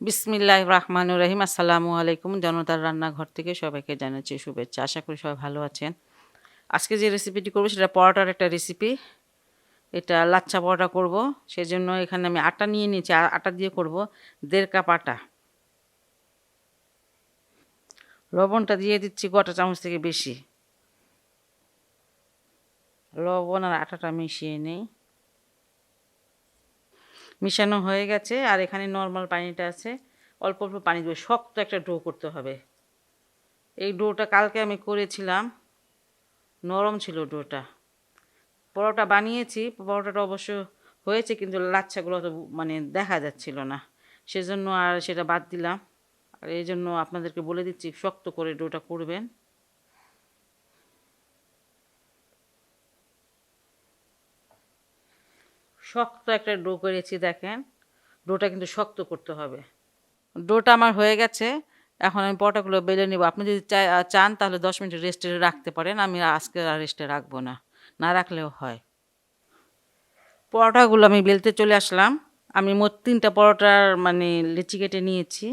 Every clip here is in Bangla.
বিসমিল্লাহির রহমানির রহিম। আসসালামু আলাইকুম। জনতার রান্নাঘর থেকে সবাইকে জানাচ্ছি শুভেচ্ছা। আশা করি সবাই ভালো আছেন। আজকে যে রেসিপিটি করব সেটা পরোটার একটা রেসিপি। এটা লাচ্ছা পরোটা করব। সেজন্য এখানে আমি আটা নিয়ে নিয়েছি। আটা দিয়ে করব 1.5 কাপ আটা। লবণটা দিয়ে দিচ্ছি গোটা চামচ থেকে বেশি। লবণ আর আটাটা মিশিয়ে নেই। মিশানো হয়ে গেছে আর এখানে নর্মাল পানিটা আছে। অল্প অল্প পানি দিয়ে শক্ত একটা ডো করতে হবে। এই ডোটা কালকে আমি করেছিলাম, নরম ছিল ডোটা। পরোটা বানিয়েছি, পরোটাটা অবশ্য হয়েছে কিন্তু লাচ্ছাগুলো তো মানে দেখা যাচ্ছিল না, সেজন্য আর সেটা বাদ দিলাম। আর এই জন্য আপনাদেরকে বলে দিচ্ছি শক্ত করে ডোটা করবেন। শক্ত একটা ডো করেছি, দেখেন ডোটা কিন্তু শক্ত করতে হবে। ডোটা আমার হয়ে গেছে। এখন আমি পরোটাগুলো বেলে নেব। আপনি যদি চান তাহলে 10 মিনিট রেস্টে রাখতে পারেন। আমি আজকে আর রেস্টে রাখবো না, না রাখলেও হয়। পরোটাগুলো আমি বেলতে চলে আসলাম। আমি মোট 3টা পরোটার মানে লেচি কেটে নিয়েছি।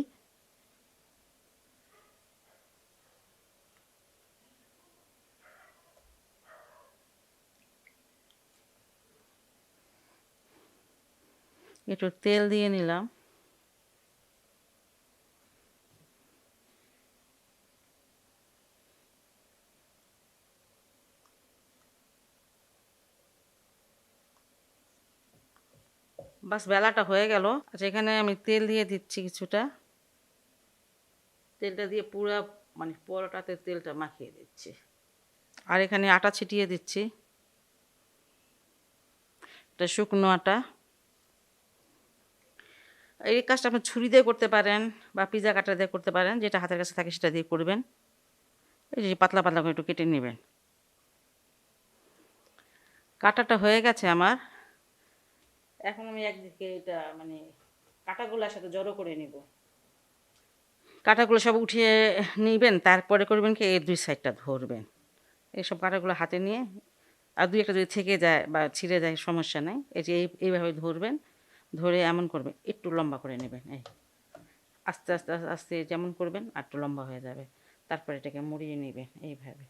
একটু তেল দিয়ে নিলাম। বাস বেলাটা হয়ে গেল। আচ্ছা, এখানে আমি তেল দিয়ে দিচ্ছি কিছুটা। তেলটা দিয়ে পুরা মানে পরোটাতে তেলটা মাখিয়ে দিচ্ছি। আর এখানে আটা ছিটিয়ে দিচ্ছি। এটা শুকনো আটা। এই কাজটা আপনি ছুরি দিয়ে করতে পারেন বা পিজা কাটা দিয়ে করতে পারেন, যেটা হাতের কাছে থাকে সেটা দিয়ে করবেন। এই যে পাতলা পাতলা করে একটু কেটে নেবেন। কাটাটা হয়ে গেছে আমার। এখন আমি একদিকে এটা মানে কাটাগুলোর সাথে জড়ো করে নিব। কাটাগুলো সব উঠিয়ে নিবেন, তারপরে করবেন কি এই 2 সাইডটা ধরবেন। এইসব কাটাগুলো হাতে নিয়ে আর 2-1টা যদি থেকে যায় বা ছিঁড়ে যায় সমস্যা নাই। এই যে এইভাবে ধরবেন, ধরে এমন করবেন, একটু লম্বা করে নেবেন। এই আস্তে আস্তে আস্তে আস্তে যেমন করবেন আর একটু লম্বা হয়ে যাবে। তারপরে এটাকে মুড়িয়ে নেবেন এইভাবে।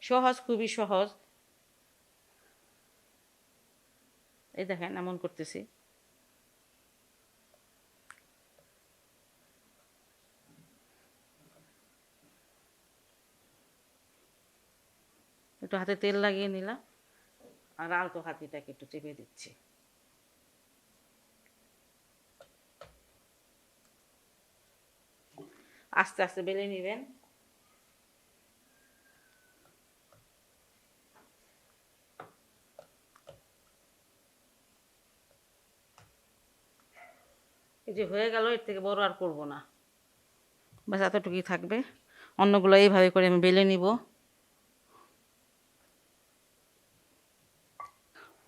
সহজ, খুবই সহজ। এই দেখেন এমন করতেছি। একটু হাতে তেল লাগিয়ে নিলাম আর আলতো হাতিটাকে একটু চেপে দিচ্ছি। আস্তে আস্তে বেলে নেবেন। এই যে হয়ে গেল, এর থেকে বড় আর করব না, বাস এতটুকুই থাকবে। অন্যগুলো এইভাবে করে আমি বেলে নিব।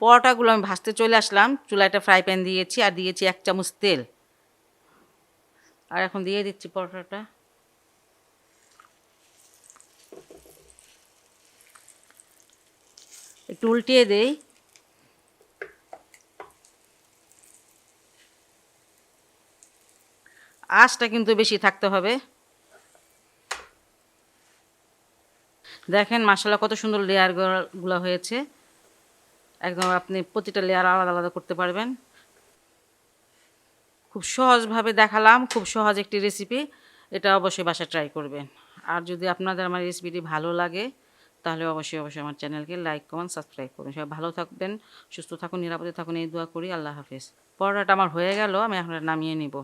পরোটাগুলো আমি ভাজতে চলে আসলাম। চুলায় একটা ফ্রাই প্যান দিয়েছি আর দিয়েছি 1 চামচ তেল। আর এখন দিয়ে দিচ্ছি পরোটাটা। একটু উল্টিয়ে দেই। আঁচটা কিন্তু বেশি থাকতে হবে। দেখেন মাশাআল্লাহ কত সুন্দর লেয়ারগুলো হয়েছে। একদম আপনি প্রতিটা লেয়ার আলাদা আলাদা করতে পারবেন। খুব সহজভাবে দেখালাম, খুব সহজ একটি রেসিপি। এটা অবশ্যই বাসায় ট্রাই করবেন। আর যদি আপনাদের আমার রেসিপিটি ভালো লাগে তাহলে অবশ্যই অবশ্যই আমার চ্যানেলকে লাইক কমেন্ট সাবস্ক্রাইব করুন। সবাই ভালো থাকবেন, সুস্থ থাকুন, নিরাপদে থাকুন, এই দোয়া করি। আল্লাহ হাফেজ। পরোটাটা আমার হয়ে গেল, আমি এখন নামিয়ে নিব।